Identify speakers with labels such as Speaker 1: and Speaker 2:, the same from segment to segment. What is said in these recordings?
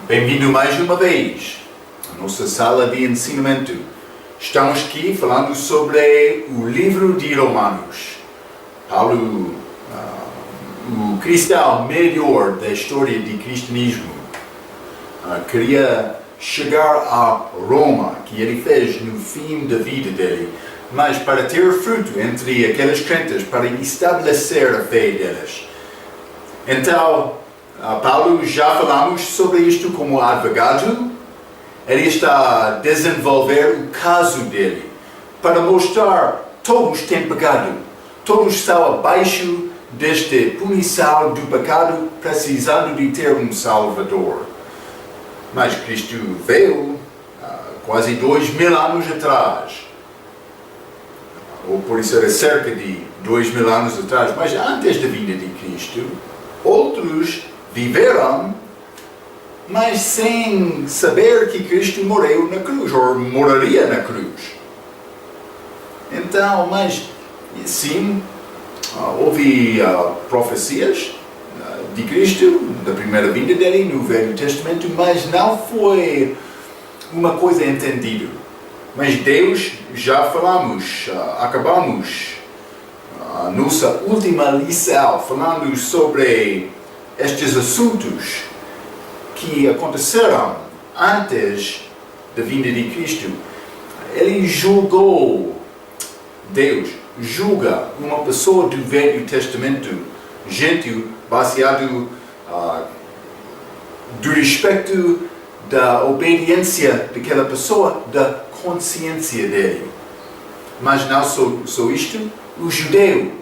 Speaker 1: Bem-vindo mais uma vez à nossa sala de ensinamento. Estamos aqui falando sobre o livro de Romanos. Paulo, o cristão melhor da história do cristianismo, queria chegar a Roma, que ele fez no fim da vida dele, mas para ter fruto entre aquelas crentes, para estabelecer a fé delas. Então, Paulo, já falamos sobre isto como advogado. Ele está a desenvolver o caso dele para mostrar que todos têm pecado. Todos estão abaixo desta punição do pecado, precisando de ter um Salvador. Mas Cristo veio quase 2000 anos atrás. Ou por isso era cerca de 2000 anos atrás. Mas antes da vinda de Cristo, outros viveram, mas sem saber que Cristo morreu na cruz, ou moraria na cruz. Então, mas sim, houve profecias de Cristo, da primeira vinda dele no Velho Testamento, mas não foi uma coisa entendida. Mas Deus, já falamos, acabamos a nossa última lição falando sobre estes assuntos que aconteceram antes da vinda de Cristo. Ele julgou, Deus julga uma pessoa do Velho Testamento, gentil, baseado do respeito da obediência daquela pessoa, da consciência dele. Mas não só isto, o judeu,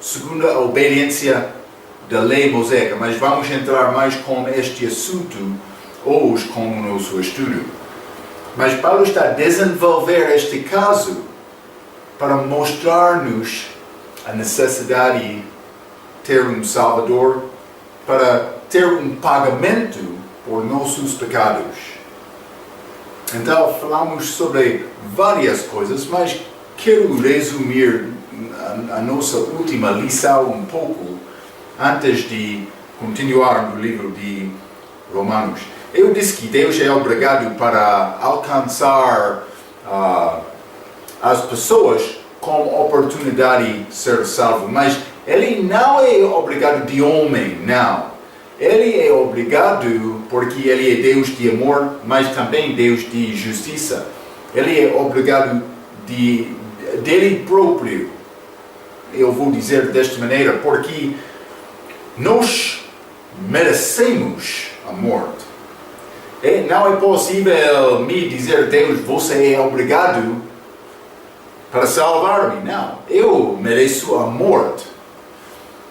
Speaker 1: segundo a obediência da lei mosaica, mas vamos entrar mais com este assunto hoje com o nosso estudo. Mas Paulo está a desenvolver este caso para mostrar-nos a necessidade de ter um Salvador, para ter um pagamento por nossos pecados. Então falamos sobre várias coisas, mas quero resumir a nossa última lição um pouco antes de continuar no livro de Romanos. Eu disse que Deus é obrigado para alcançar as pessoas com oportunidade de ser salvo, mas Ele não é obrigado de homem, não. Ele é obrigado porque Ele é Deus de amor, mas também Deus de justiça. Ele é obrigado dele próprio. Eu vou dizer desta maneira, porque nós merecemos a morte. Não é possível me dizer, Deus, você é obrigado para salvar-me. Não, eu mereço a morte.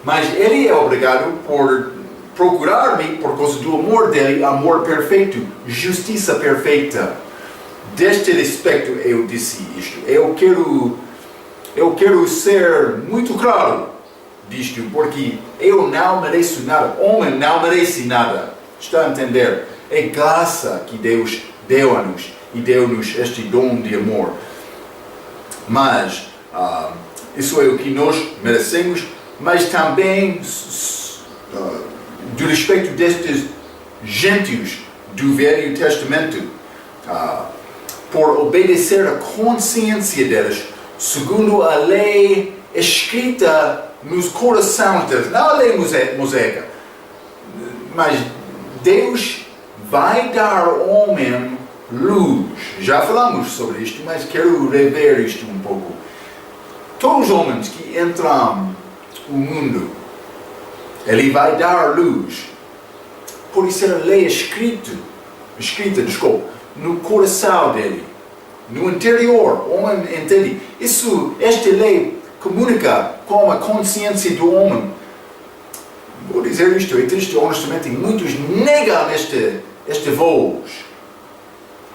Speaker 1: Mas Ele é obrigado por procurar-me por causa do amor dele, amor perfeito, justiça perfeita. Deste aspecto eu disse isto. Eu quero ser muito claro disto, porque eu não mereço nada, homem não merece nada. Está a entender? É graça que Deus deu a nos e deu-nos este dom de amor. Mas isso é o que nós merecemos, mas também do respeito destes gentios do Velho Testamento, por obedecer a consciência deles, segundo a lei escrita nos corações deles, não a lei mosaica, mas Deus vai dar ao homem luz. Já falamos sobre isto, mas quero rever isto um pouco. Todos os homens que entram no mundo, Ele vai dar luz. Por isso a lei escrita, no coração dele, no interior, o homem entende. Esta lei comunica com a consciência do homem. Vou dizer isto, é triste, honestamente, muitos negam este voz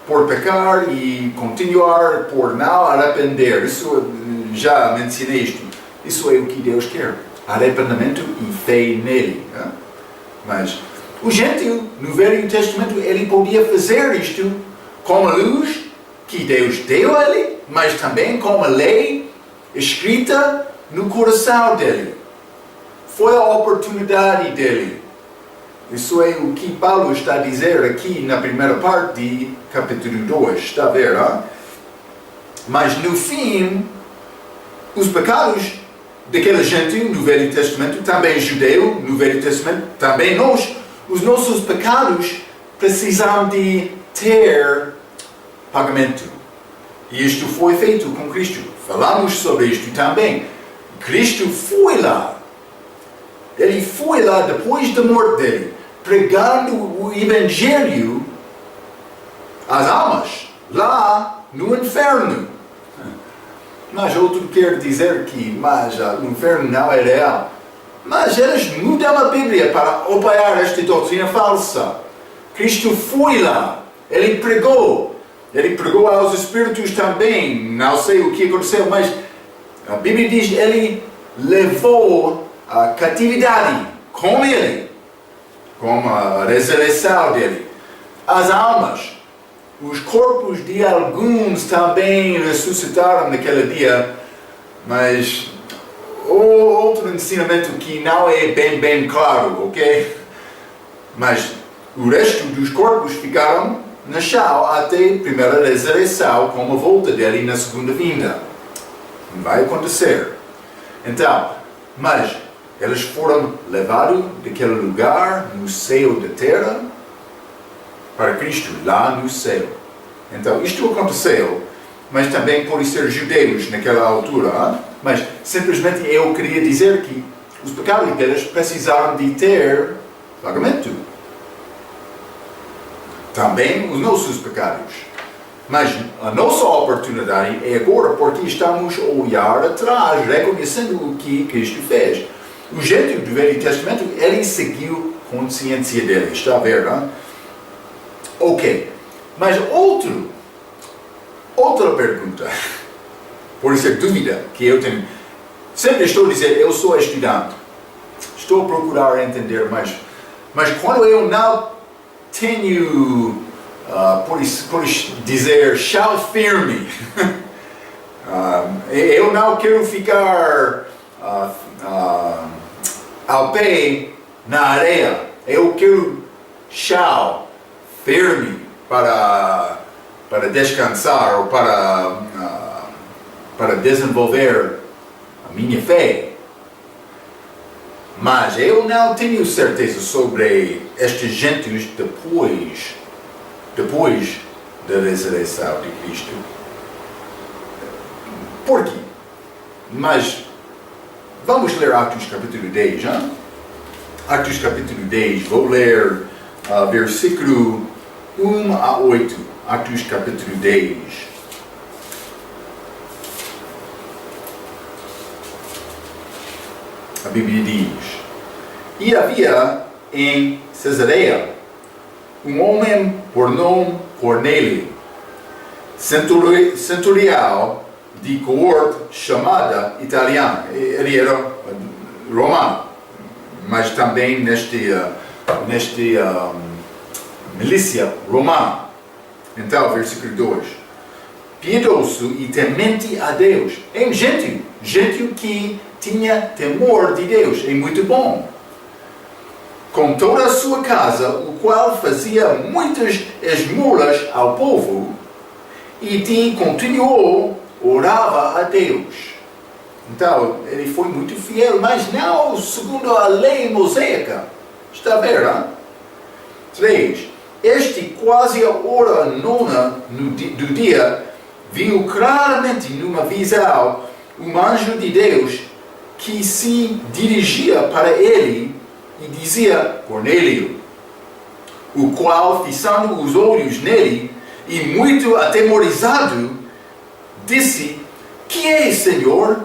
Speaker 1: por pecar e continuar por não arrepender. Isso, já mencionei isto. Isso é o que Deus quer. Arrependimento e fé nele. Né? Mas o gentio, no Velho Testamento, ele podia fazer isto com a luz que Deus deu a ele, mas também com a lei escrita no coração dele. Foi a oportunidade dele. Isso é o que Paulo está a dizer aqui na primeira parte de capítulo 2. Está a ver, hein? Mas no fim, os pecados daquela gente no Velho Testamento, também judeu, no Velho Testamento, também nós, os nossos pecados precisam de ter pagamento. E isto foi feito com Cristo. Falamos sobre isto também. Cristo foi lá. Ele foi lá depois da morte dele, pregando o Evangelho às almas, lá no inferno. Mas outro quer dizer que o inferno não é real. Mas eles mudam a Bíblia para apoiar esta doutrina falsa. Cristo foi lá. Ele pregou aos espíritos também. Não sei o que aconteceu, mas a Bíblia diz que ele levou a catividade com ele, com a ressurreição dele, as almas. Os corpos de alguns também ressuscitaram naquele dia, mas outro ensinamento que não é bem claro, ok? Mas o resto dos corpos ficaram no chão até a primeira ressurreição, com a volta dele na segunda vinda. Vai acontecer. Então, mas eles foram levados daquele lugar, no céu da terra, para Cristo, lá no céu. Então, isto aconteceu, mas também podem ser judeus naquela altura. Hein? Mas, simplesmente, eu queria dizer que os pecados deles precisaram de ter pagamento. Também os nossos pecados. Mas a nossa oportunidade é agora, porque estamos a olhar atrás, reconhecendo o que Cristo fez. O gentio do Velho Testamento, ele seguiu a consciência dele. Está a ver, não? Ok. Mas outra pergunta, por ser dúvida que eu tenho. Sempre estou a dizer, eu sou estudante. Estou a procurar entender mais. Mas quando eu não tenho, por dizer, chão firme, eu não quero ficar ao pé na areia. Eu quero chão firme para descansar ou para desenvolver a minha fé. Mas eu não tenho certeza sobre estes gentios depois da ressurreição de Cristo. Por quê? Mas vamos ler Atos capítulo 10, hein? Atos capítulo 10, vou ler versículo 1 a 8. Atos capítulo 10. A Bíblia diz: E havia em Cesareia um homem por nome Cornélio, centurião de coorte chamada italiana. Ele era romano, mas também neste milícia romana. Então, versículo 2. Piedoso e temente a Deus. É um gentio que tinha temor de Deus. É muito bom. Com toda a sua casa, o qual fazia muitas esmolas ao povo, e continuou, orava a Deus. Então, ele foi muito fiel, mas não segundo a lei mosaica. Está a ver, hein? 3. Este quase a hora nona do dia, viu claramente numa visão um anjo de Deus que se dirigia para ele e dizia: Cornélio, o qual, fixando os olhos nele e muito atemorizado, disse: Que é, Senhor?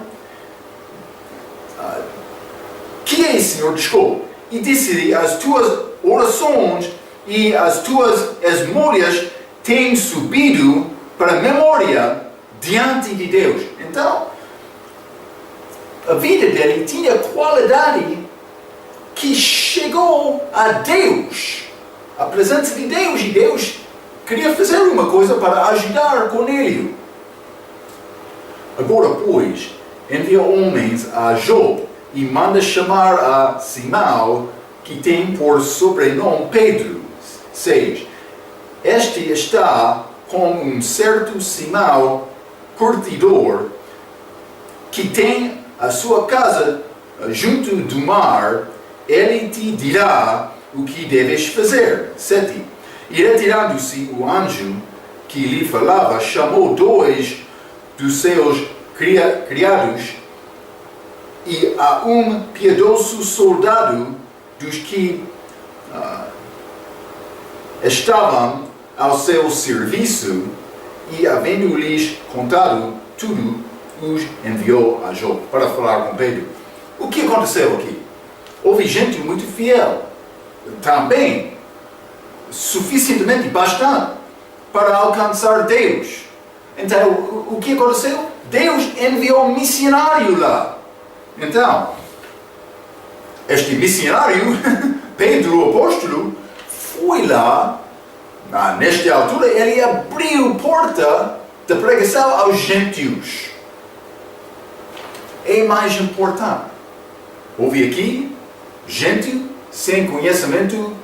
Speaker 1: Desculpe. E disse-lhe: As tuas orações e as tuas esmolas têm subido para a memória diante de Deus. Então, a vida dele tinha qualidade que chegou a Deus, a presença de Deus, e Deus queria fazer uma coisa para ajudar Cornélio. Agora, pois, envia homens a Jope e manda chamar a Simão, que tem por sobrenome Pedro. 6. Este está com um certo Simão curtidor que tem a sua casa junto do mar. Ele te dirá o que deves fazer. 7. E retirando-se o anjo que lhe falava, chamou 2 dos seus criados e a um piedoso soldado dos que estavam ao seu serviço, e havendo-lhes contado tudo, os enviou a Jope para falar com Pedro. O que aconteceu aqui? Houve gente muito fiel, também suficientemente bastante para alcançar Deus. Então, o que aconteceu? Deus enviou um missionário lá. Então, este missionário, Pedro, o apóstolo, foi lá. Nesta altura, ele abriu a porta da pregação aos gentios. É mais importante. Houve aqui gente sem conhecimento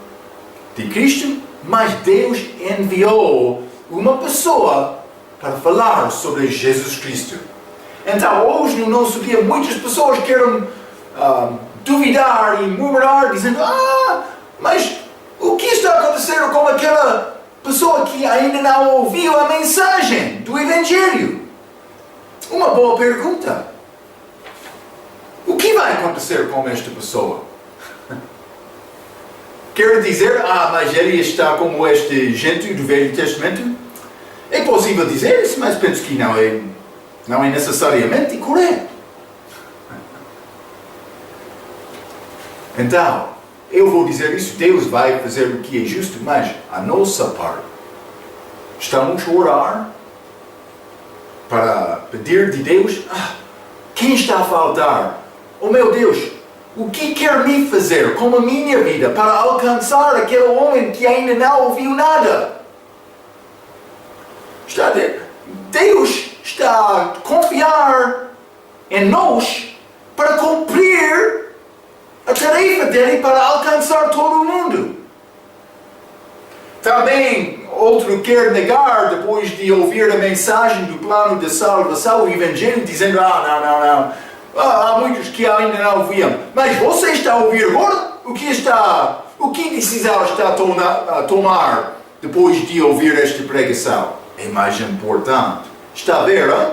Speaker 1: de Cristo, mas Deus enviou uma pessoa para falar sobre Jesus Cristo. Então, hoje no nosso dia, muitas pessoas querem duvidar e murmurar, dizendo: mas o que está acontecendo com aquela pessoa que ainda não ouviu a mensagem do Evangelho? Uma boa pergunta. O que vai acontecer com esta pessoa? Quer dizer, mas ele está como este gente do Velho Testamento? É possível dizer isso, mas penso que não é necessariamente correto. Então, eu vou dizer isso: Deus vai fazer o que é justo, mas a nossa parte, estamos a orar para pedir de Deus: quem está a faltar? Oh meu Deus, o que quer me fazer com a minha vida para alcançar aquele homem que ainda não ouviu nada? Deus está a confiar em nós para cumprir a tarefa dele para alcançar todo o mundo. Também outro quer negar, depois de ouvir a mensagem do plano de salvação, o Evangelho, dizendo: não. Há muitos que ainda não ouviam. Mas você está a ouvir agora? O que decisão está a tomar depois de ouvir esta pregação? É mais importante. Está a ver, hein?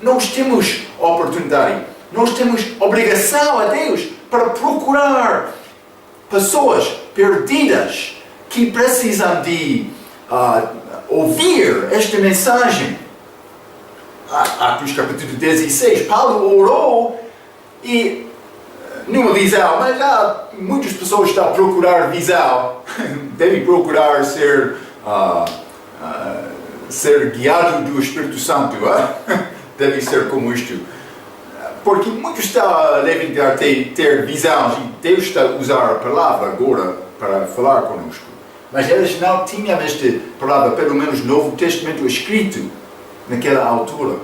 Speaker 1: Nós temos oportunidade, nós temos obrigação a Deus para procurar pessoas perdidas que precisam de ouvir esta mensagem. Atos capítulo 16, Paulo orou e numa visão, mas muitas pessoas estão a procurar visão, devem procurar ser guiado do Espírito Santo, deve ser como isto, porque muitos devem ter visão, e Deus está a usar a palavra agora para falar conosco, mas eles não tinham esta palavra, pelo menos no Novo Testamento escrito naquela altura.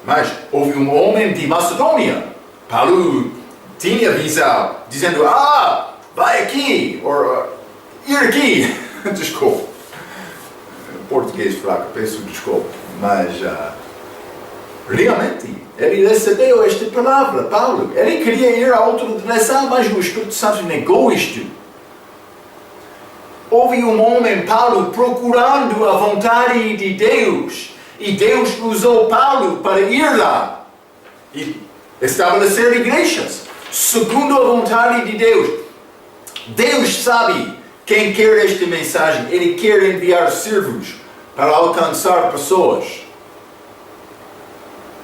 Speaker 1: Mas houve um homem de Macedônia, Paulo tinha visão, dizendo: vai aqui, ou ir aqui. Desculpa, português fraco, peço desculpa, mas realmente ele recebeu esta palavra, Paulo. Ele queria ir a outra direção, mas o Espírito Santo negou isto. Houve um homem, Paulo, procurando a vontade de Deus. E Deus usou Paulo para ir lá e estabelecer igrejas segundo a vontade de Deus. Deus sabe quem quer esta mensagem. Ele quer enviar servos para alcançar pessoas.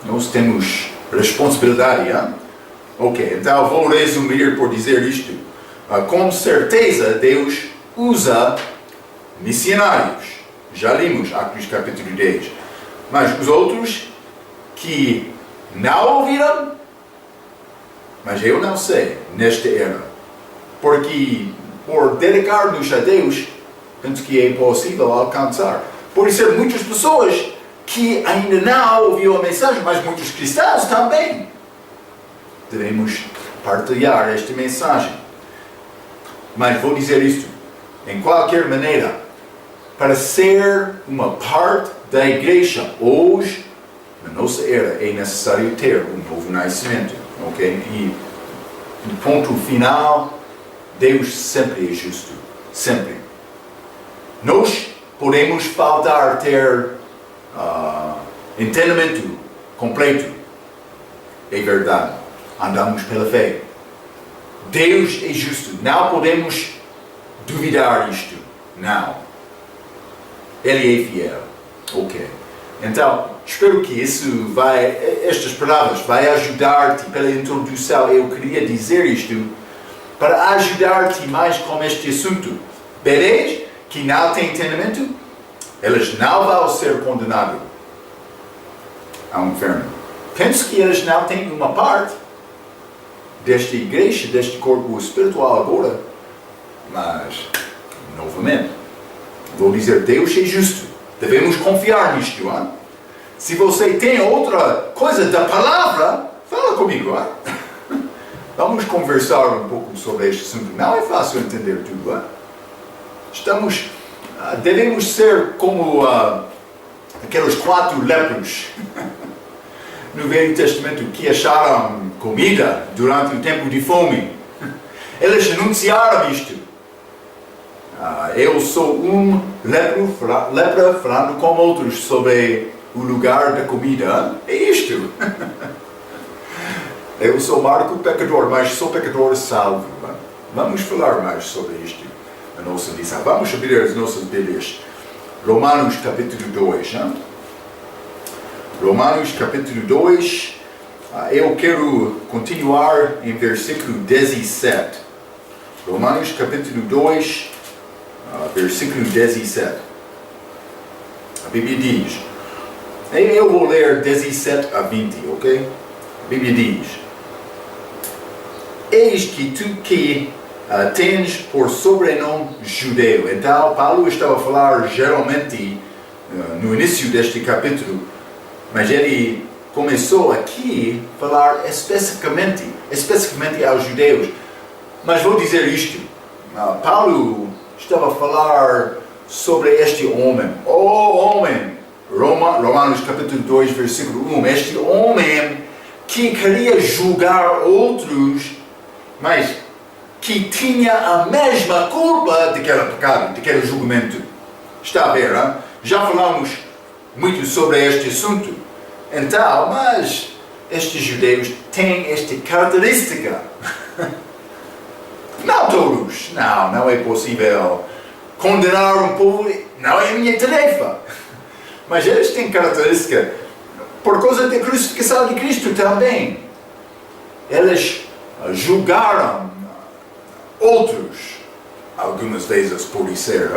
Speaker 1: Nós temos responsabilidade, hein? Ok, então vou resumir por dizer isto. Com certeza Deus usa missionários. Já lemos Atos capítulo 10. Mas os outros que não ouviram, mas eu não sei, nesta era. Porque por dedicar-nos a Deus, penso que é impossível alcançar. Por ser muitas pessoas que ainda não ouviram a mensagem, mas muitos cristãos também. Devemos partilhar esta mensagem. Mas vou dizer isto, em qualquer maneira, para ser uma parte da igreja hoje, na nossa era, é necessário ter um novo nascimento, ok? E no ponto final, Deus sempre é justo, sempre. Nós podemos faltar ter entendimento completo, é verdade, andamos pela fé. Deus é justo, não podemos duvidar isto, não. Ele é fiel, ok. Então, espero que estas palavras vai ajudar-te pela introdução. Eu queria dizer isto para ajudar-te mais com este assunto. Bebês que não têm entendimento, eles não vão ser condenados ao inferno. Penso que eles não têm uma parte desta igreja, deste corpo espiritual agora, mas, novamente, vou dizer, Deus é justo. Devemos confiar nisto, hein? Se você tem outra coisa da palavra, fala comigo, hein? Vamos conversar um pouco sobre este assunto. Não é fácil entender tudo, hein? Devemos ser como aqueles 4 lepros no Velho Testamento que acharam comida durante o tempo de fome. Eles anunciaram isto. Eu sou um lepra falando com outros sobre o lugar da comida. É isto. Eu sou Marco, pecador, mas sou pecador salvo. Vamos falar mais sobre isto na nossa lição. Vamos abrir as nossas Bíblias. Romanos capítulo 2. Romanos capítulo 2. Eu quero continuar em versículo 17. Romanos capítulo 2. Versículo 17. A Bíblia diz, eu vou ler 17 a 20, ok? A Bíblia diz, eis que tu que tens por sobrenome judeu. Então, Paulo estava a falar geralmente no início deste capítulo, mas ele começou aqui a falar especificamente aos judeus. Mas vou dizer isto, Paulo estava a falar sobre este homem. O homem, Romanos capítulo 2, versículo 1. Este homem que queria julgar outros, mas que tinha a mesma culpa daquele pecado, daquele julgamento. Está a ver, hein? Já falamos muito sobre este assunto. Então, mas estes judeus têm esta característica. Não todos. Não é possível condenar um povo. Não é a minha tarefa. Mas eles têm característica por causa da crucificação de Cristo também. Eles julgaram outros, algumas vezes por ser,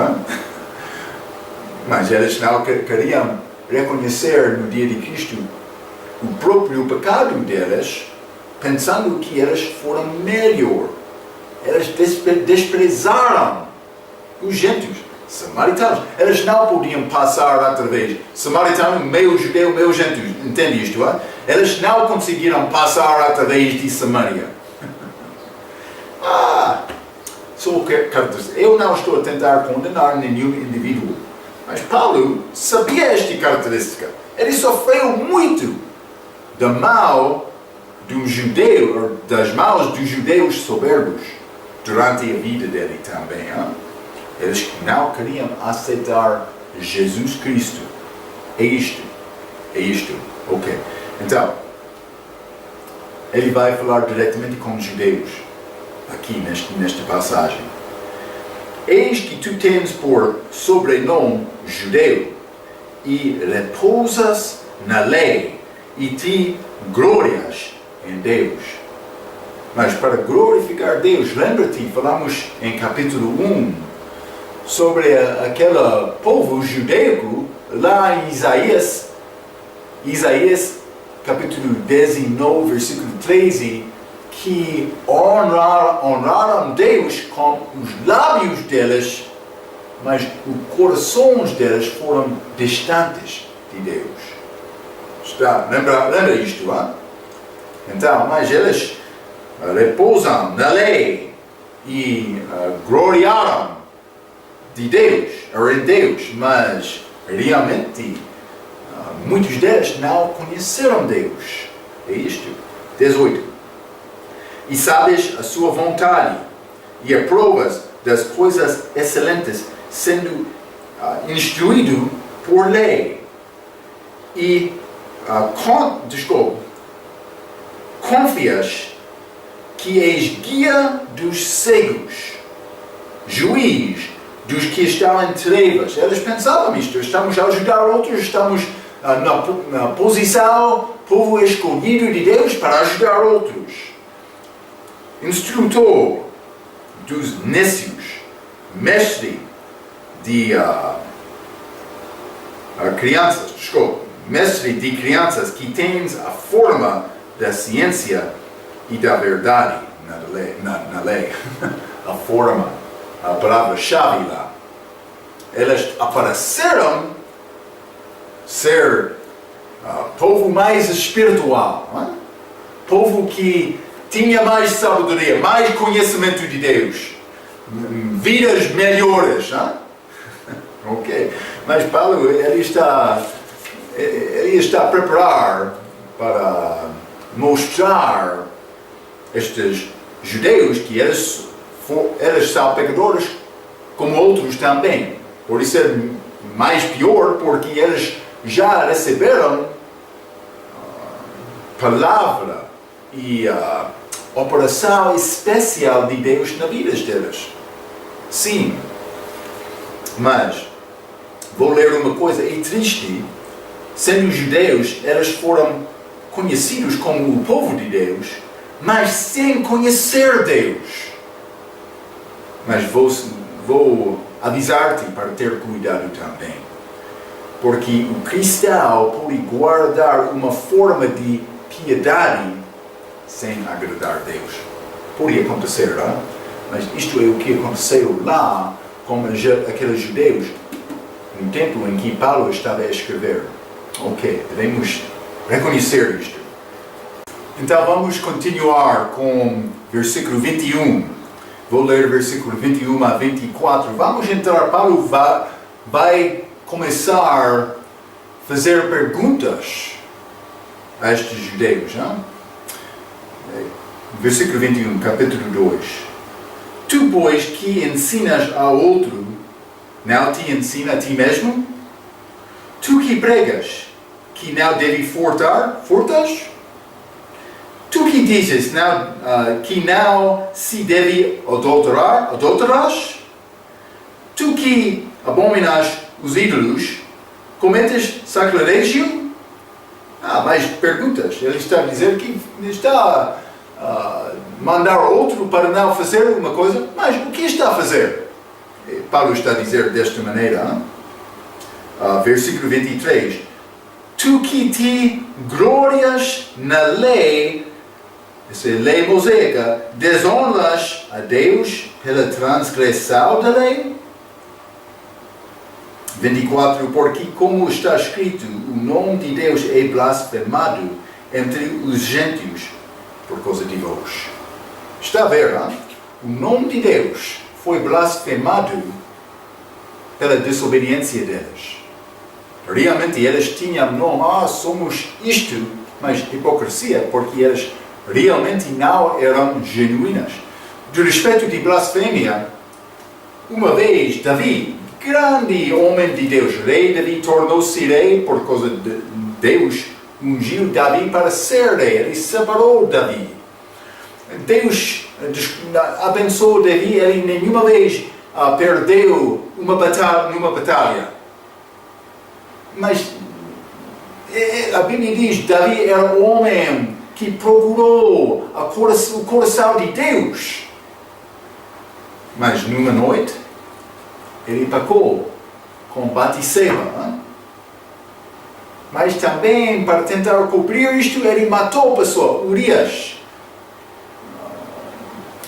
Speaker 1: mas eles não queriam reconhecer no dia de Cristo o próprio pecado deles, pensando que eles foram melhor. Eles desprezaram os gentios, samaritanos. Eles não podiam passar através. Samaritano, meu judeu, meu gentio. Entende isto? Eles não conseguiram passar através de Samaria. Eu não estou a tentar condenar nenhum indivíduo. Mas Paulo sabia esta característica. Ele sofreu muito do mal do judeu, das mãos dos judeus soberbos durante a vida dele também. Eles não queriam aceitar Jesus Cristo. É isto. Ok. Então, ele vai falar diretamente com os judeus, aqui nesta passagem. Eis que tu tens por sobrenome judeu, e repousas na lei, e te glorias em Deus. Mas para glorificar Deus, lembra-te, falamos em capítulo 1, sobre aquele povo judaico, lá em Isaías capítulo 19, versículo 13, que honraram Deus com os lábios deles, mas os corações deles foram distantes de Deus. Lembra isto, hein? Então, mas eles repousam na lei, e gloriaram de Deus, ou em Deus, mas realmente muitos deles não conheceram Deus. É isto. 18. E sabes a sua vontade e aprovas das coisas excelentes, sendo instruído por lei. E confias que és guia dos cegos, juiz dos que estão em trevas. Eles pensavam isto: estamos a ajudar outros, estamos na posição, povo escolhido de Deus para ajudar outros. Instrutor dos nécios, mestre de crianças, mestre de crianças que tens a forma da ciência e da verdade na lei. A forma, a palavra-chave lá. Eles apareceram ser povo mais espiritual, não é? Povo que tinha mais sabedoria, mais conhecimento de Deus, vidas melhores, não é? Ok, mas Paulo ele está a preparar para mostrar estes judeus que eles são pecadores como outros também. Por isso é mais pior, porque eles já receberam palavra e operação especial de Deus na vida deles. Sim, mas vou ler uma coisa. É triste, sendo judeus, eles foram conhecidos como o povo de Deus, mas sem conhecer Deus. Mas vou avisar-te para ter cuidado também, porque o cristão pode guardar uma forma de piedade sem agradar a Deus. Pode acontecer, não? Mas isto é o que aconteceu lá com aqueles judeus no tempo em que Paulo estava a escrever. Ok, devemos reconhecer isto. Então vamos continuar com versículo 21. Vou ler versículo 21 a 24. Vamos entrar, Paulo vai começar a fazer perguntas a estes judeus. Não? Versículo 21, capítulo 2. Tu, pois, que ensinas a outro, não te ensina a ti mesmo? Tu que pregas, que não deve furtas? Tu que dizes que não se deve adulteras? Tu que abominas os ídolos, cometes sacrilégio? Mais perguntas. Ele está a dizer que está a mandar outro para não fazer uma coisa, mas o que está a fazer? Paulo está a dizer desta maneira, versículo 23. Tu que te glorias na lei, essa lei mosaica, desonras a Deus pela transgressão da lei? 24. Porque como está escrito, o nome de Deus é blasfemado entre os gentios por causa de vós. Está a ver, não? O nome de Deus foi blasfemado pela desobediência deles. Realmente eles tinham nome, somos isto, mas hipocrisia, porque eles realmente não eram genuínas. De respeito de blasfêmia, uma vez Davi, grande homem de Deus, rei Davi, tornou-se rei por causa de Deus, ungiu Davi para ser rei, ele separou Davi. Deus abençoou Davi, ele nenhuma vez perdeu numa batalha. Mas a Bíblia diz, Davi era um homem que procurou o coração de Deus. Mas numa noite, ele pecou com Batseba. Mas também, para tentar cobrir isto, ele matou a pessoa, Urias,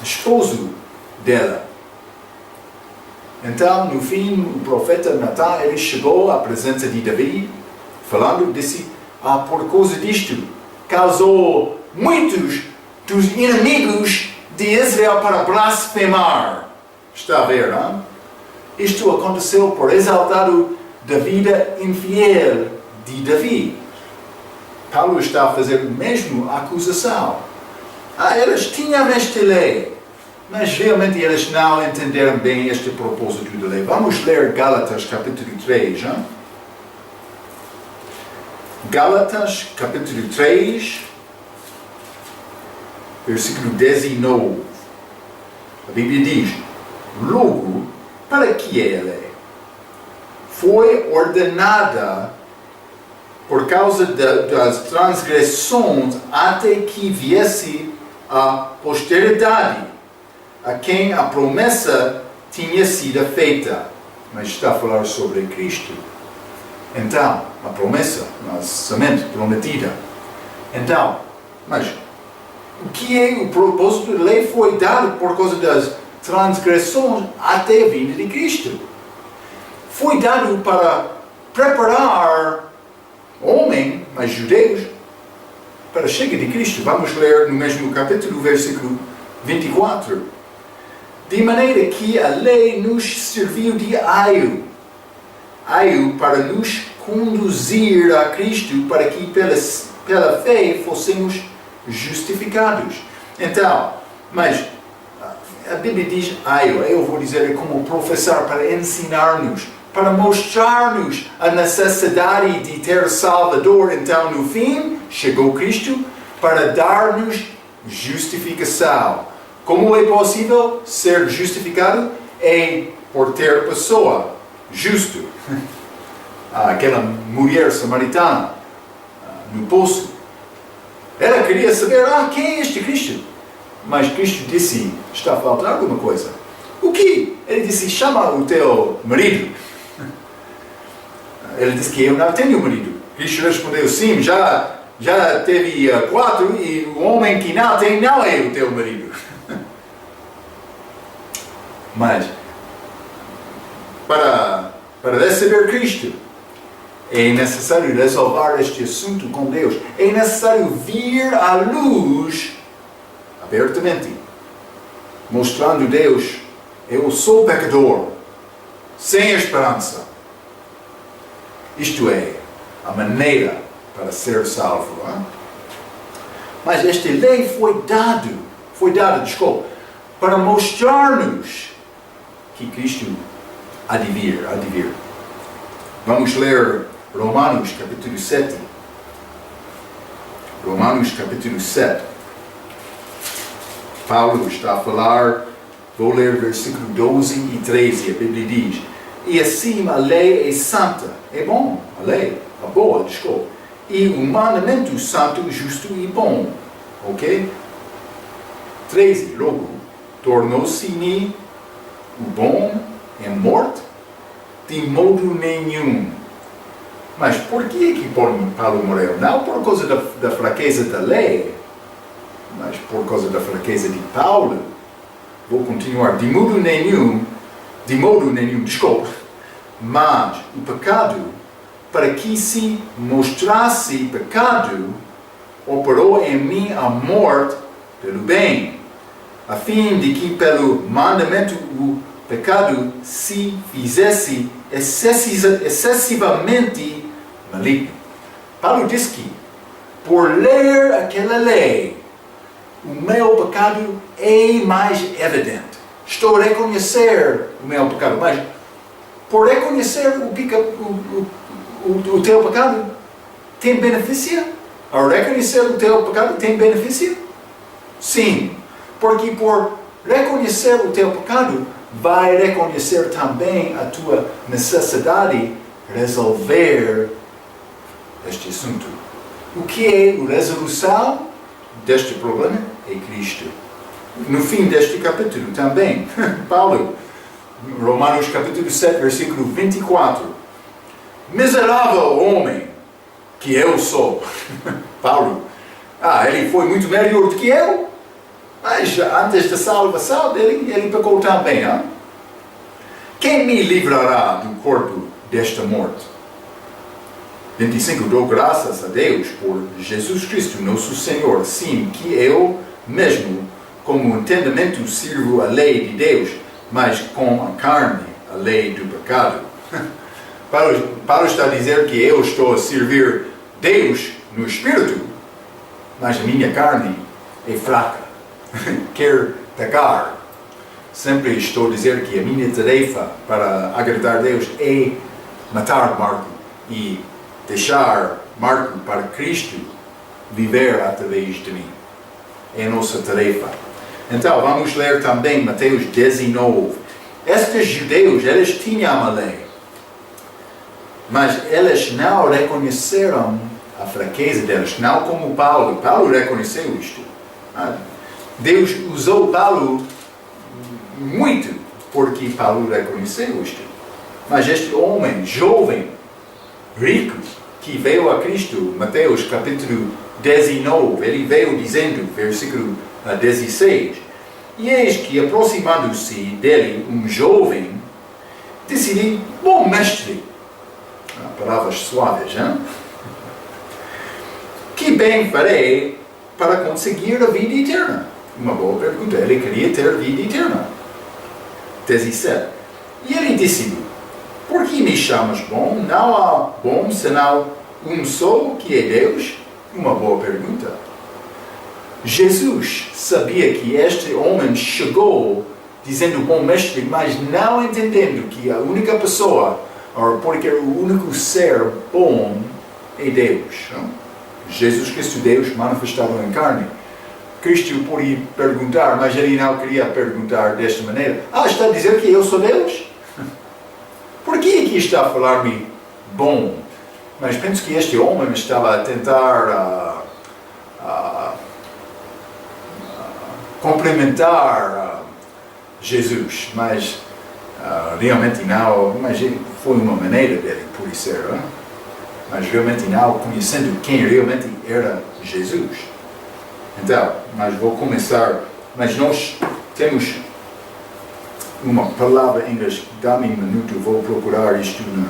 Speaker 1: esposo dela. Então, no fim, o profeta Natan, ele chegou à presença de Davi, falando, disse, por causa disto, causou muitos dos inimigos de Israel para blasfemar. Está a ver, não? Isto aconteceu por exaltado da vida infiel de Davi. Paulo está a fazer a mesma acusação. Eles tinham esta lei, mas realmente eles não entenderam bem este propósito da lei. Vamos ler Gálatas capítulo 3. Hein? Gálatas capítulo 3, versículo 19. A Bíblia diz: logo, para que é a lei? Foi ordenada por causa das transgressões até que viesse a posteridade, a quem a promessa tinha sido feita. Mas está a falar sobre Cristo. Então, a promessa, a semente prometida. Então, mas o que é o propósito da lei? Foi dado por causa das transgressões até a vinda de Cristo. Foi dado para preparar homem, mas judeus, para a chegada de Cristo. Vamos ler no mesmo capítulo, versículo 24. De maneira que a lei nos serviu de aio para nos conduzir a Cristo, para que pela fé fossemos justificados. Então, mas a Bíblia diz aio, eu vou dizer como professor, para ensinar-nos, para mostrar-nos a necessidade de ter Salvador. Então, no fim, chegou Cristo para dar-nos justificação. Como é possível ser justificado? É por ter pessoa justo. Aquela mulher samaritana no poço. Ela queria saber, quem é este Cristo? Mas Cristo disse, está a faltar alguma coisa. O que? Ele disse, chama o teu marido. Ele disse que eu não tenho marido. Cristo respondeu, sim, já teve 4 e o homem que não tem não é o teu marido. Mas, para receber Cristo, é necessário resolver este assunto com Deus. É necessário vir à luz abertamente, mostrando Deus, eu sou pecador, sem esperança. Isto é a maneira para ser salvo. Hein? Mas esta lei foi dada, para mostrar-nos que Cristo há de vir. Vamos ler Romanos capítulo 7. Romanos capítulo 7. Paulo está a falar, vou ler versículo 12 e 13, a Bíblia diz: e assim a lei é santa, é bom, a lei, a boa, e o mandamento santo, justo e bom, ok? 13, logo, tornou-se-me o bom em morte? De modo nenhum. Mas por que Paulo morreu? Não por causa da fraqueza da lei, mas por causa da fraqueza de Paulo. Vou continuar. De modo nenhum, mas o pecado, para que se mostrasse pecado, operou em mim a morte pelo bem, a fim de que pelo mandamento o pecado se fizesse excessivamente maligno. Paulo diz que, por ler aquela lei, o meu pecado é mais evidente. Estou a reconhecer o meu pecado, mas por reconhecer o teu pecado, tem benefício? Ao reconhecer o teu pecado, tem benefício? Sim, porque por reconhecer o teu pecado, vai reconhecer também a tua necessidade de resolver este assunto. O que é a resolução deste problema? É Cristo. No fim deste capítulo também, Paulo, Romanos capítulo 7, versículo 24. Miserável homem que eu sou. Paulo, ele foi muito melhor do que eu, mas antes da salvação dele, ele pecou também. Hein? Quem me livrará do corpo desta morte? 25. Dou graças a Deus por Jesus Cristo, nosso Senhor, sim, que eu mesmo como entendimento sirvo a lei de Deus, mas com a carne, a lei do pecado. Paulo está a dizer que eu estou a servir Deus no Espírito, mas a minha carne é fraca, quer pecar. Sempre estou a dizer que a minha tarefa para agradar a Deus é matar Marco e deixar Marco para Cristo viver através de mim. É a nossa tarefa. Então, vamos ler também Mateus 19. Estes judeus, eles tinham a lei, mas eles não reconheceram a fraqueza deles, não como Paulo. Paulo reconheceu isto. Deus usou Paulo muito porque Paulo reconheceu isto. Mas este homem jovem, rico, que veio a Cristo, Mateus capítulo 19, ele veio dizendo, versículo 16, e eis que aproximando-se dele um jovem, disse-lhe, bom mestre, palavras suaves, hein? Que bem farei para conseguir a vida eterna? Uma boa pergunta, ele queria ter vida eterna. 17. E ele disse-lhe, por que me chamas bom? Não há bom senão um só, que é Deus? Uma boa pergunta. Jesus sabia que este homem chegou dizendo bom mestre, mas não entendendo que a única pessoa, ou porque o único ser bom é Deus. Não? Jesus Cristo, Deus manifestado em carne. Cristo podia perguntar, mas ele não queria perguntar desta maneira. Está a dizer que eu sou Deus? Por que aqui está a falar-me bom? Mas penso que este homem estava a tentar complementar Jesus, mas realmente não, mas foi uma maneira dele, por isso era, mas realmente não conhecendo quem realmente era Jesus. Então, mas vou começar, mas nós temos uma palavra em inglês, dá-me um minuto, vou procurar isto na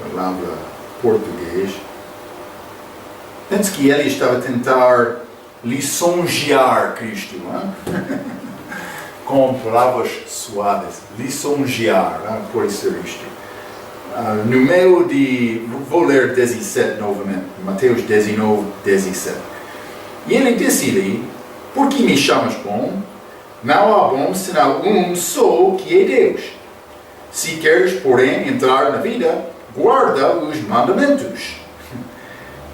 Speaker 1: palavra português. Penso que ele estava a tentar lisonjear Cristo, com palavras suaves, lisonjear, por ser isto. No meio de, vou ler 17 novamente, Mateus 19, 17. E ele disse-lhe, por que me chamas bom? Não há bom senão um só, que é Deus. Se queres, porém, entrar na vida, guarda os mandamentos.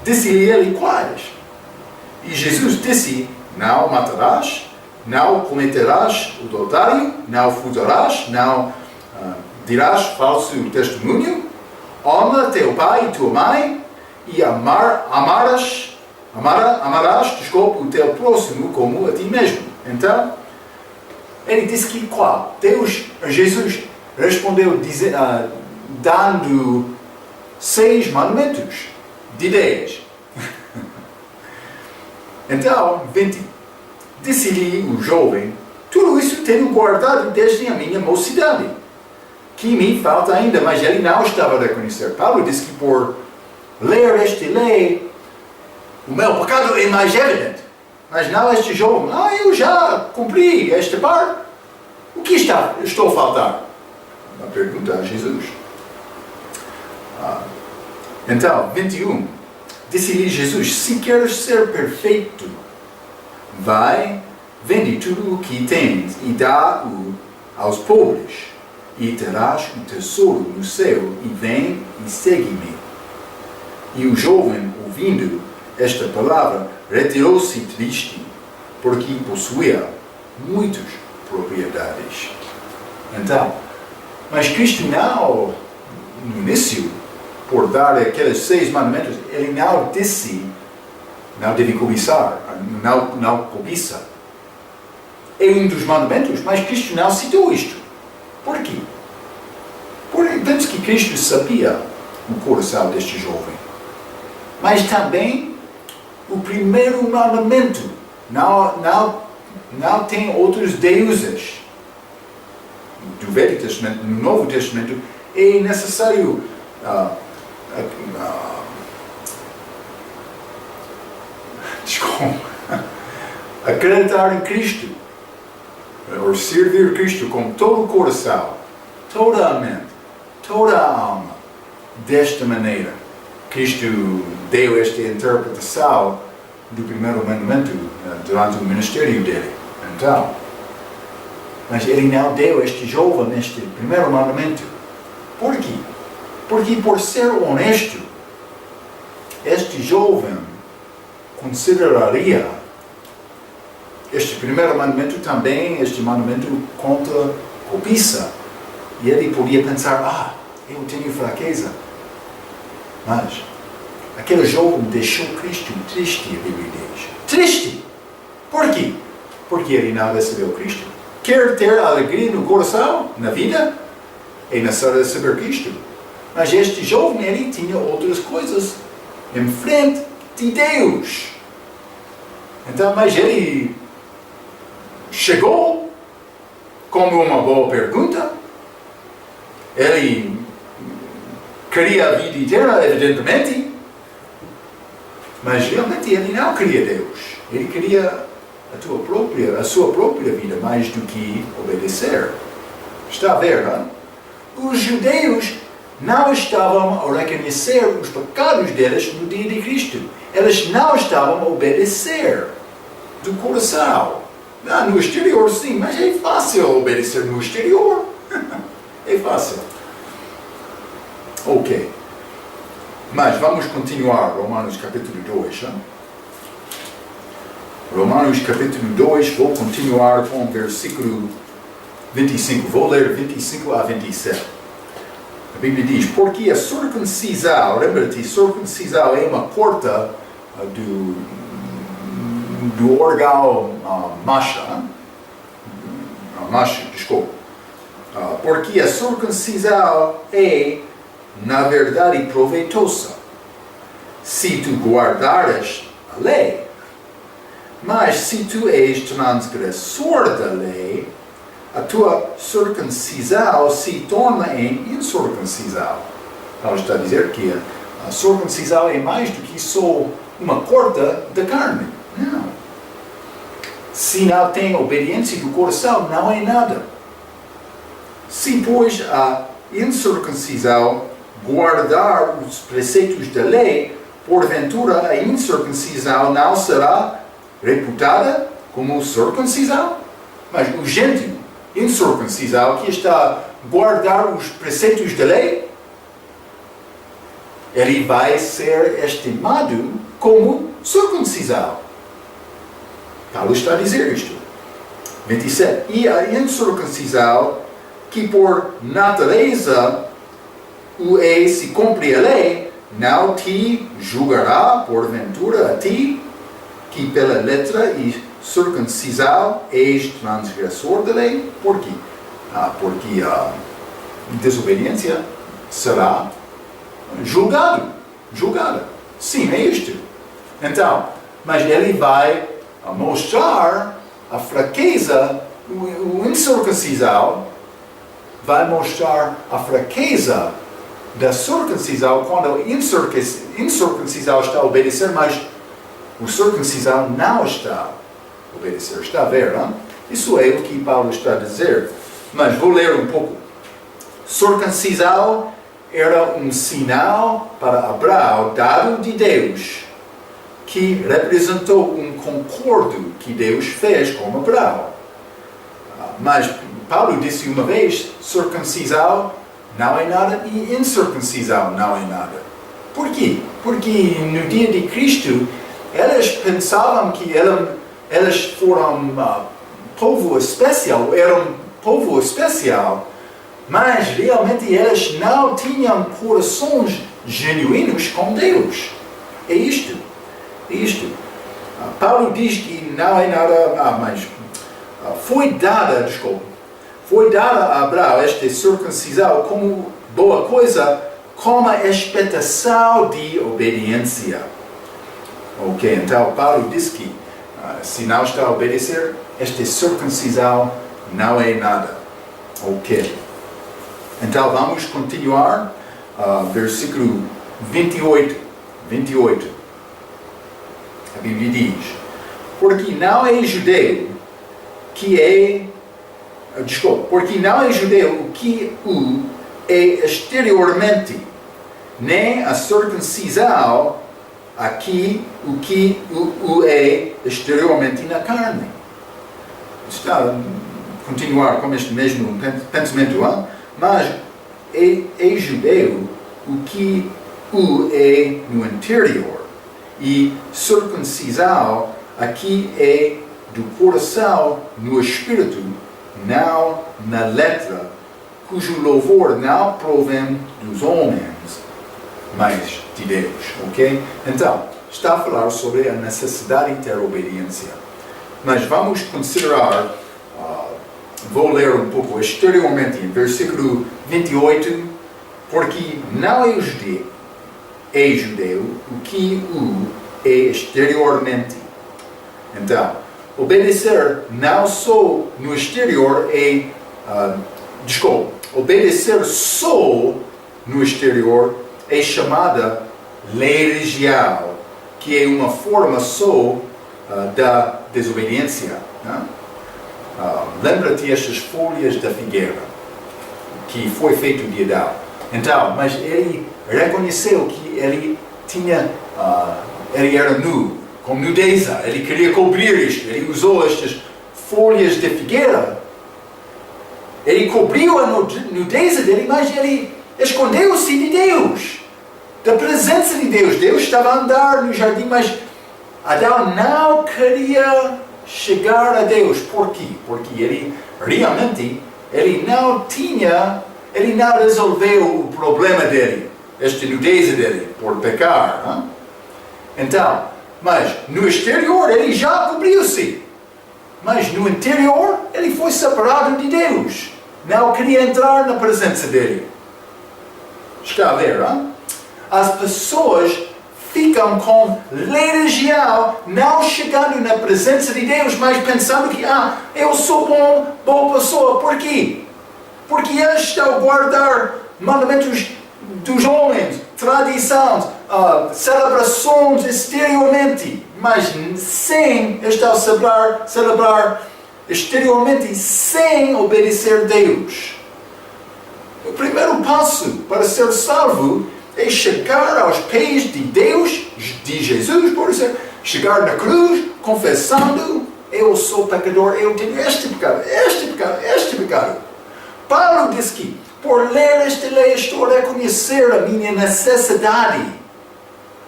Speaker 1: Disse-lhe ele, quais? E Jesus disse, não matarás, não cometerás adultério, não furtarás, não dirás falso testemunho, ama teu pai e tua mãe, e amarás o teu próximo como a ti mesmo. Então, ele disse que qual? Jesus respondeu dando 6 mandamentos de 10. Então, 20. Disse-lhe o jovem, tudo isso tenho guardado desde a minha mocidade, que me falta ainda, mas ele não estava a reconhecer. Paulo disse que por ler esta lei, o meu pecado é mais evidente. Mas não este jovem, eu já cumpri esta parte. O que estou a faltar? Uma pergunta a Jesus. Então, 21. Disse-lhe Jesus, se queres ser perfeito, vai, vende tudo o que tens e dá-o aos pobres, e terás um tesouro no céu, e vem e segue-me. E o jovem, ouvindo esta palavra, retirou-se triste, porque possuía muitas propriedades. Então, mas Cristo não, no início, por dar aqueles 6 mandamentos, ele não disse, não deve cobiçar, não cobiça. É um dos mandamentos, mas Cristo não citou isto. Por quê? Porque penso que Cristo sabia o coração deste jovem. Mas também o primeiro mandamento, não tem outros deuses. Do Velho Testamento, no Novo Testamento, é necessário desculpa. acreditar em Cristo, ou servir Cristo com todo o coração, toda a mente, toda a alma, desta maneira. Cristo deu esta interpretação do primeiro mandamento durante o ministério dele. Então, mas ele não deu a este jovem este primeiro mandamento. Por quê? Porque, por ser honesto, este jovem consideraria este primeiro mandamento também, este mandamento contra cobiça. E ele podia pensar, eu tenho fraqueza. Mas aquele jovem deixou Cristo triste, a Bíblia diz. Triste! Por quê? Porque ele não recebeu Cristo. Quer ter alegria no coração, na vida, é necessário receber Cristo. Mas este jovem, ele tinha outras coisas em frente de Deus. Então, mas ele chegou como uma boa pergunta. Ele queria a vida eterna, evidentemente, mas realmente ele não queria Deus. Ele queria a sua própria vida mais do que obedecer. Está a ver, não? Os judeus não estavam a reconhecer os pecados deles no dia de Cristo. Eles não estavam a obedecer do coração. No exterior sim, mas é fácil obedecer no exterior. É fácil. Ok. Mas vamos continuar Romanos capítulo 2. Hein? Romanos capítulo 2, vou continuar com o versículo 25. Vou ler 25 a 27. A Bíblia diz, porque a circuncisão, lembra-te, circuncisão é uma porta do órgão macho. Desculpa. Porque a circuncisão é, na verdade, proveitosa, se tu guardares a lei. Mas se tu és transgressor da lei, a tua circuncisão se torna em incircuncisão. Ela está a dizer que a circuncisão é mais do que só uma corta da carne. Não. Se não tem obediência do coração, não é nada. Se, pois, a incircuncisão guardar os preceitos da lei, porventura a incircuncisão não será reputada como circuncisão? Mas o gentio incircuncisão que está a guardar os preceitos da lei, ele vai ser estimado como circuncisão. Paulo está a dizer isto. 27. E a incircuncisão, que por natureza o é se cumpre a lei, não te julgará porventura a ti, que pela letra e circuncisão és transgressor da lei. Por quê? Porque a desobediência será julgada. Sim, é isto. Então, mas ele vai mostrar a fraqueza, o incircuncisão vai mostrar a fraqueza da circuncisão quando a incircuncisão está a obedecer, mas o circuncisão não está a obedecer. Está a ver, não? Isso é o que Paulo está a dizer. Mas vou ler um pouco. Circuncisão era um sinal para Abraão dado de Deus, que representou um concordo que Deus fez com Abraão. Mas Paulo disse uma vez, circuncisão não é nada e incircuncisão não é nada. Por quê? Porque no dia de Cristo, eles pensavam que eles foram povo especial, eram povo especial, mas realmente eles não tinham corações genuínos com Deus. É isto. Paulo diz que não é nada, mas foi dada a Abraão esta circuncisão como boa coisa, como a expectação de obediência. Ok, então Paulo diz que se não está a obedecer, esta circuncisão não é nada. Ok. Então vamos continuar, versículo 28. A Bíblia diz, porque não é judeu que é... Desculpa, porque não é judeu o que o é exteriormente, nem a circuncisão aqui o que o é exteriormente na carne. Está a continuar com este mesmo pensamento, mas é judeu o que o é no interior, e circuncisão aqui é do coração no espírito, não na letra, cujo louvor não provém dos homens, mas de Deus, ok? Então, está a falar sobre a necessidade de ter obediência. Mas vamos considerar, vou ler um pouco exteriormente, em versículo 28, porque não é judeu o que o é exteriormente. Então, obedecer não só no exterior é... obedecer só no exterior é chamada lei regial, que é uma forma só da desobediência. Lembra-te estas folhas da figueira, que foi feito de Adão. Então, mas ele reconheceu que ele tinha, ele era nu, com nudeza, ele queria cobrir isto, ele usou estas folhas de figueira. Ele cobriu a nudeza dele, mas ele escondeu-se de Deus, da presença de Deus. Deus estava a andar no jardim, mas Adão não queria chegar a Deus. Por quê? Porque ele realmente, ele não resolveu o problema dele, esta nudez dele, por pecar. Então, mas no exterior ele já cobriu-se, mas no interior ele foi separado de Deus. Não queria entrar na presença dele. Está a ver, As pessoas ficam com lei regial, não chegando na presença de Deus, mas pensando que, eu sou boa pessoa. Por quê? Porque eu estou a guardar mandamentos dos homens, tradições, celebrações exteriormente, mas sem estar a celebrar exteriormente, sem obedecer a Deus. O primeiro passo para ser salvo é chegar aos pés de Deus, de Jesus, por exemplo, chegar na cruz, confessando: eu sou pecador, eu tenho este pecado. Paulo diz que, por ler esta lei, estou a reconhecer a minha necessidade de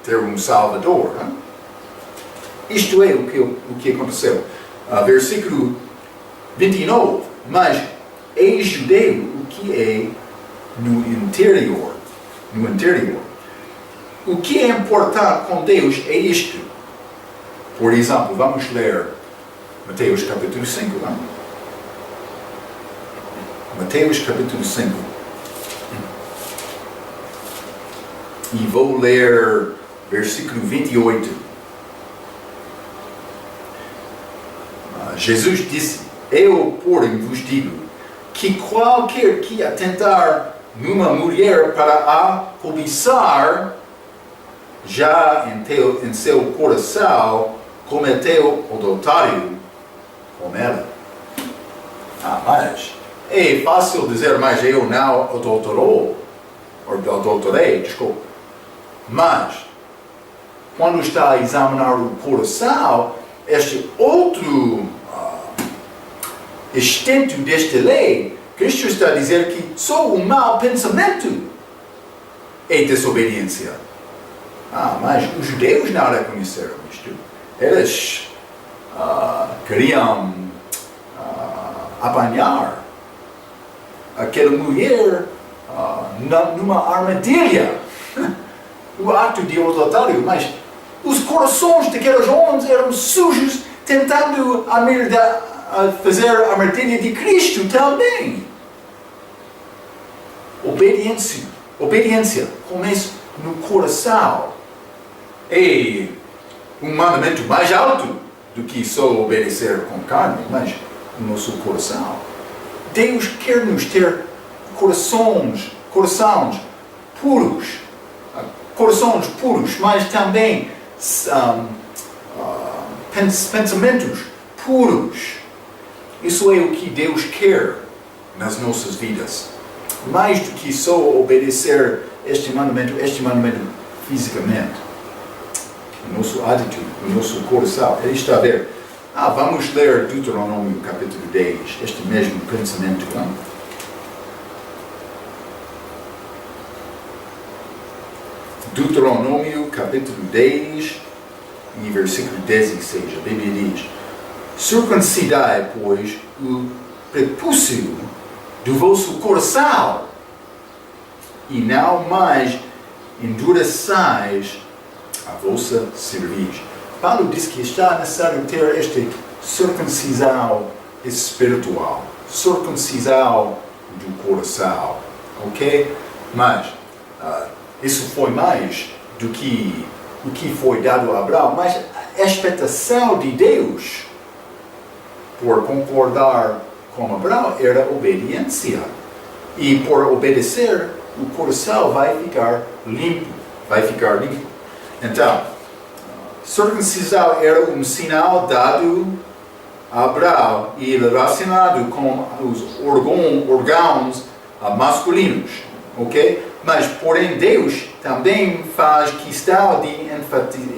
Speaker 1: ter um Salvador. Isto é o que aconteceu. Versículo 29. Mas é judeu o que é no interior. O que é importante com Deus é isto. Por exemplo, vamos ler Mateus capítulo 5. Mateus capítulo 5. E vou ler versículo 28. Jesus disse: eu, porém, vos digo que qualquer que atentar numa mulher para a cobiçar, já em seu coração cometeu adultério com ela. Mas é fácil dizer: mas eu não adulterei, desculpa. Mas, quando está a examinar o coração, este outro extento desta lei, Cristo está a dizer que só o mau pensamento é desobediência. Mas os judeus não reconheceram isto. Eles queriam apanhar aquela mulher numa armadilha, o ato de adultério, mas os corações daqueles homens eram sujos, tentando fazer a armadilha de Cristo também. Obediência começa no coração. É um mandamento mais alto do que só obedecer com carne, mas no nosso coração. Deus quer nos ter corações puros, mas também pensamentos puros. Isso é o que Deus quer nas nossas vidas. Mais do que só obedecer este mandamento fisicamente. O nosso atitude, o nosso coração. Ele está a ver. Vamos ler Deuteronômio capítulo 10, este mesmo pensamento. Não? Deuteronômio capítulo 10 e versículo 16, a Bíblia diz: circuncidai, pois, o prepúcio do vosso coração, e não mais endureçais a vossa cerviz. Paulo diz que está necessário ter este circuncisão espiritual, circuncisão do coração, ok? Mas isso foi mais do que o que foi dado a Abraão, mas a expectação de Deus por concordar com Abraão era obediência. E por obedecer, o coração vai ficar limpo. Então, circuncisão era um sinal dado a Abraão e relacionado com os órgãos masculinos. Ok? Mas, porém, Deus também faz questão de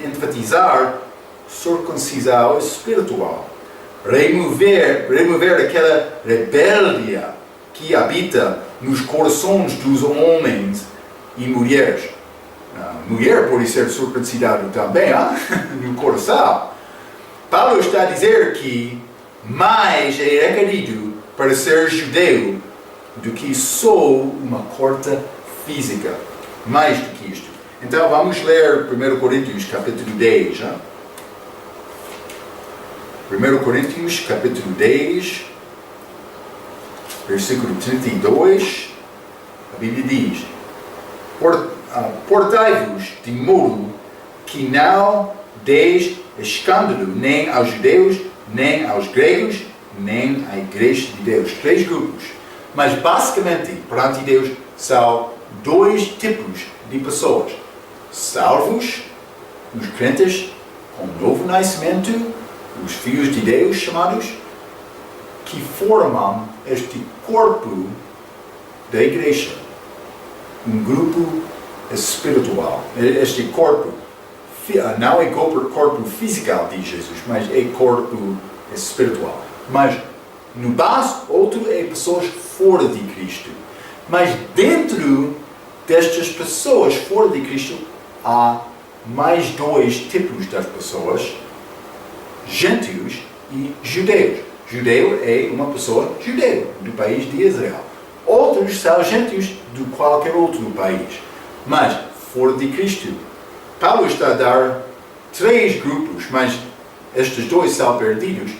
Speaker 1: enfatizar circuncisão espiritual. Remover aquela rebeldia que habita nos corações dos homens e mulheres. Mulher pode ser circuncidada também, no coração. Paulo está a dizer que mais é requerido para ser judeu do que só uma corta física. Mais do que isto. Então vamos ler 1 Coríntios capítulo 10. 1 Coríntios capítulo 10, versículo 32, a Bíblia diz: portai-vos de modo que não deis escândalo nem aos judeus, nem aos gregos, nem à igreja de Deus. 3 grupos. Mas basicamente, perante Deus, são 2 tipos de pessoas: salvos, os crentes com novo nascimento, os filhos de Deus chamados, que formam este corpo da igreja. Um grupo espiritual. Este corpo não é corpo físico de Jesus, mas é corpo espiritual. Mas no base, outro é pessoas fora de Cristo. Mas dentro destas pessoas fora de Cristo, há mais 2 tipos das pessoas: gentios e judeus. Judeu é uma pessoa judeu, do país de Israel. Outros são gentios de qualquer outro país, mas fora de Cristo. Paulo está a dar 3 grupos, mas estes 2 são perdidos.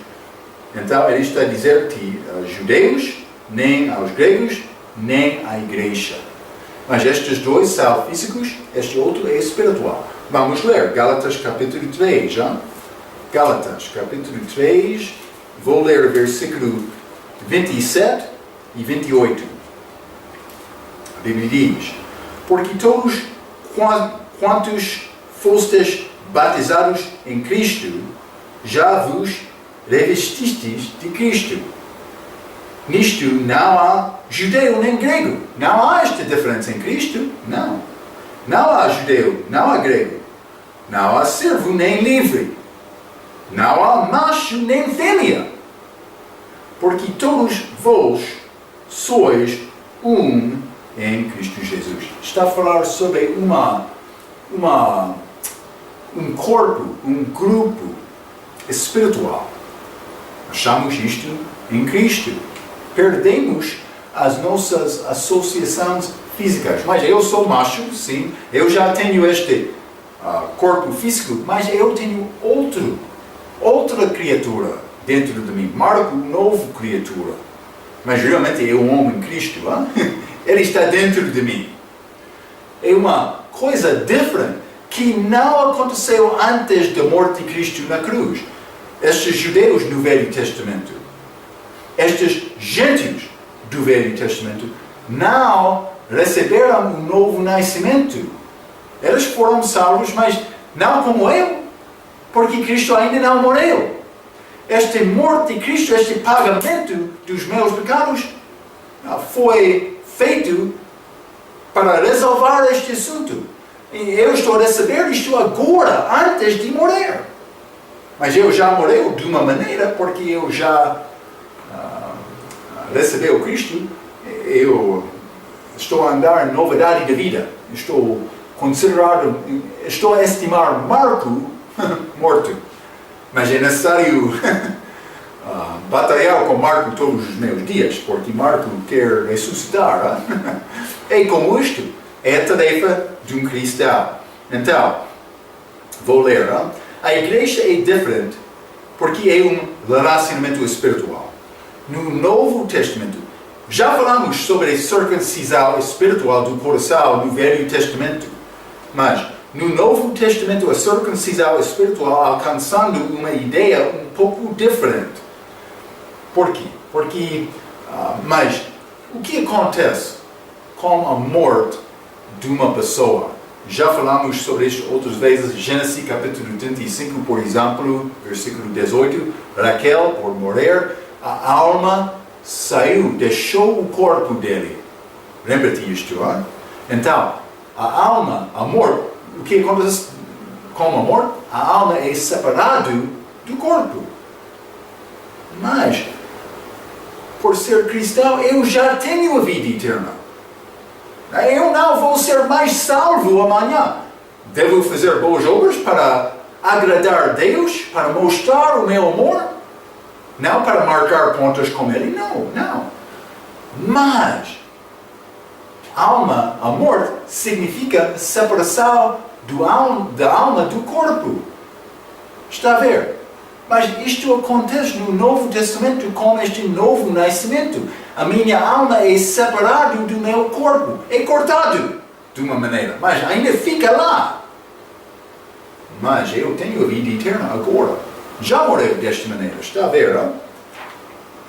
Speaker 1: Então ele está a dizer que judeus, nem aos gregos, nem à igreja. Mas estes 2 são físicos, este outro é espiritual. Vamos ler Gálatas capítulo 3. Gálatas capítulo 3, vou ler o versículo 27 e 28. A Bíblia diz: porque todos quantos fostes batizados em Cristo, já vos revestistes de Cristo. Nisto não há judeu nem grego. Não há esta diferença em Cristo. Não. Não há judeu, não há grego. Não há servo nem livre. Não há macho nem fêmea. Porque todos vós sois um em Cristo Jesus. Está a falar sobre um corpo, um grupo espiritual. Achamos isto em Cristo. Perdemos as nossas associações físicas. Mas eu sou macho, sim. Eu já tenho este corpo físico, mas eu tenho outra criatura dentro de mim. Marco, novo criatura. Mas realmente é um homem em Cristo. Ele está dentro de mim. É uma coisa diferente que não aconteceu antes da morte de Cristo na cruz. Estes judeus no Velho Testamento, estes gentios do Velho Testamento, não receberam um novo nascimento. Eles foram salvos, mas não como eu. Porque Cristo ainda não morreu. Esta morte de Cristo, este pagamento dos meus pecados, foi feito para resolver este assunto. E eu estou a receber isto agora, antes de morrer. Mas eu já morreu de uma maneira, porque eu já recebi o Cristo. Eu estou a andar em novidade de vida. Estou a estimar Marco morto. Mas é necessário batalhar com Marco todos os meus dias, porque Marco quer ressuscitar. É como isto, é a tarefa de um cristão. Então, vou ler. A igreja é diferente, porque é um relacionamento espiritual. No Novo Testamento, já falamos sobre a circuncisão espiritual do coração no Velho Testamento, mas no Novo Testamento a circuncisão espiritual alcançando uma ideia um pouco diferente. Por quê? Porque, mas o que acontece com a morte de uma pessoa? Já falamos sobre isso outras vezes. Gênesis capítulo 35, por exemplo, versículo 18. Raquel, por morrer, a alma saiu, deixou o corpo dele. Lembra-te isto, hein? Então, a alma, a morte, o que acontece com a morte? A alma é separada do corpo. Mas, por ser cristão, eu já tenho a vida eterna. Eu não vou ser mais salvo amanhã. Devo fazer boas obras para agradar a Deus, para mostrar o meu amor? Não para marcar pontos com Ele, não. Mas, alma, a morte, significa separação da alma do corpo. Está a ver? Mas isto acontece no Novo Testamento com este novo nascimento. A minha alma é separada do meu corpo. É cortado de uma maneira, mas ainda fica lá. Mas eu tenho a vida eterna agora. Já morreu desta maneira. Está a ver? Não?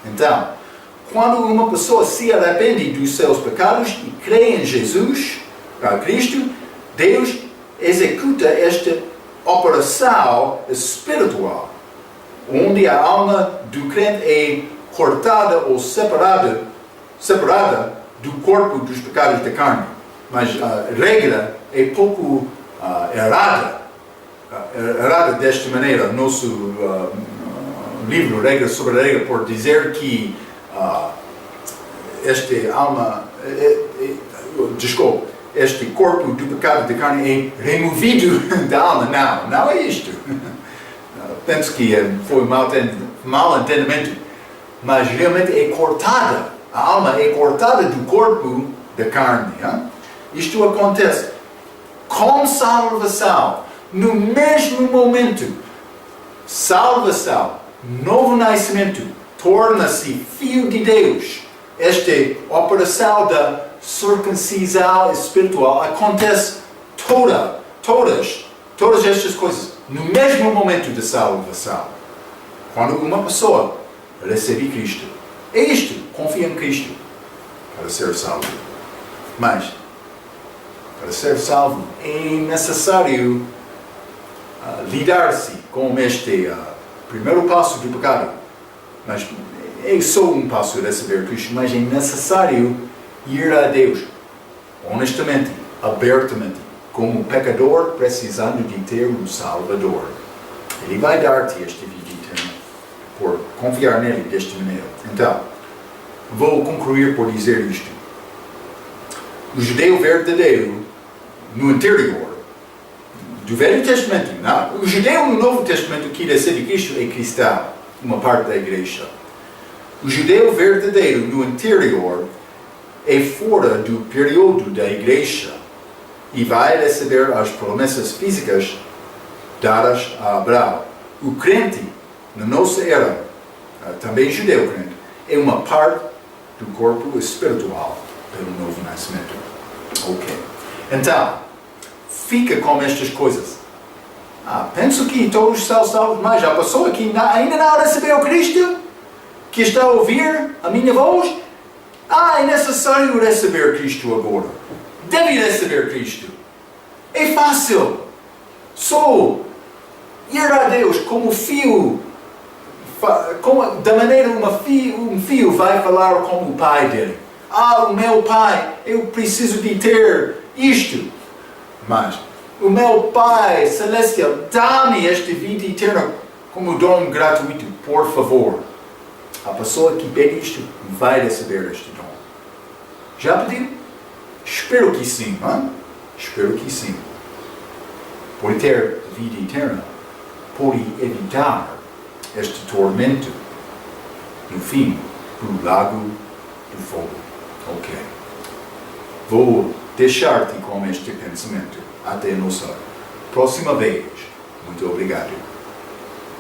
Speaker 1: Então, quando uma pessoa se arrepende dos seus pecados e crê em Jesus, a Cristo, Deus executa esta operação espiritual, onde a alma do crente é cortada ou separada do corpo dos pecados da carne. Mas a regra é pouco errada desta maneira. Nosso livro, Regra sobre a Regra, por dizer que este corpo do pecado da carne é removido da alma. Não é isto. Penso que foi mal entendimento, mas realmente é cortada. A alma é cortada do corpo da carne. Hein? Isto acontece com salvação, no mesmo momento. Salvação, novo nascimento, torna-se filho de Deus. Esta operação da circuncisão espiritual acontece todas estas coisas no mesmo momento da salvação. Quando uma pessoa recebe Cristo. É isto, confia em Cristo para ser salvo. Mas, para ser salvo, é necessário lidar-se com este primeiro passo do pecado. Mas é só um passo de receber Cristo, mas é necessário ir a Deus, honestamente, abertamente, como pecador precisando de ter um Salvador. Ele vai dar-te este vida eterna por confiar nele desta maneira. Então, vou concluir por dizer isto. O judeu verdadeiro, no interior do Velho Testamento, não? O judeu no Novo Testamento que recebe Cristo é cristão, uma parte da igreja. O judeu verdadeiro no interior é fora do período da igreja e vai receber as promessas físicas dadas a Abraão. O crente, na nossa era, também judeu crente, é uma parte do corpo espiritual pelo novo nascimento. Ok. Então, fica com estas coisas. Penso que todos são salvos, mas a pessoa que ainda não recebeu Cristo, que está a ouvir a minha voz, é necessário receber Cristo agora. Deve receber Cristo. É fácil. Só ir a Deus como fio, da maneira um filho vai falar com o pai dele. Ah, o meu pai, eu preciso de ter isto. Mas o meu Pai Celestial, dá-me esta vida eterna como dom gratuito, por favor. A pessoa que pede isto vai receber este dom. Já pediu? Espero que sim, hein? Espero que sim. Por ter vida eterna, pode evitar este tormento no fim do lago do fogo. Ok. Vou deixar-te com este pensamento. Até a nossa próxima vez. Muito obrigado.